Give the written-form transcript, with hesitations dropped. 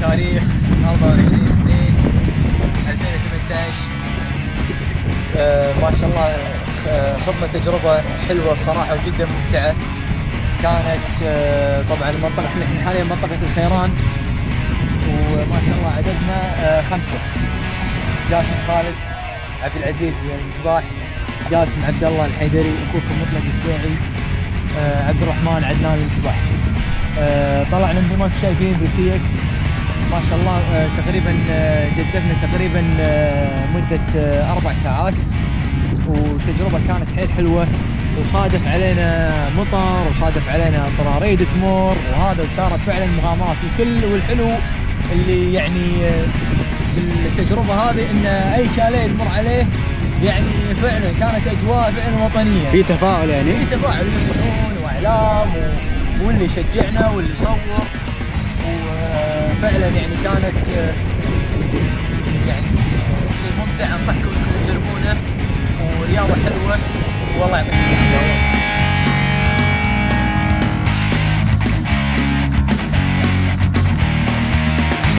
تاريخ 24/2/2018. ما شاء الله خضنا تجربة حلوة الصراحة وجدا ممتعة. كانت طبعا المنطقة احنا حاليا منطقة الخيران، وما شاء الله عددنا 5: جاسم خالد، عبد العزيز المصباح، جاسم عبد الله الحيدري، اخوكم مطلق السبيعي، عبد الرحمن عدنان المصباح. طلعنا مثل ما انتم شايفين بالكيك ما شاء الله. تقريبا جدفنا تقريبا مدة 4 ساعات، وتجربة كانت حيل حلوة. وصادف علينا مطر وصادف علينا طراريد تمر وهذا، وصارت فعلا مغامرات. والحلو اللي يعني بالتجربة هذه ان اي شاليه نمر عليه يعني فعلا كانت اجواء فعلا وطنية، في تفاعل، يعني في تفاعل، يصبحون واعلام واللي يشجعنا واللي يصور. وفعلا يعني كانت يعني شيء ممتع، انصحكم انكم تجربونه، ورياضة حلوة والله يعطيكم.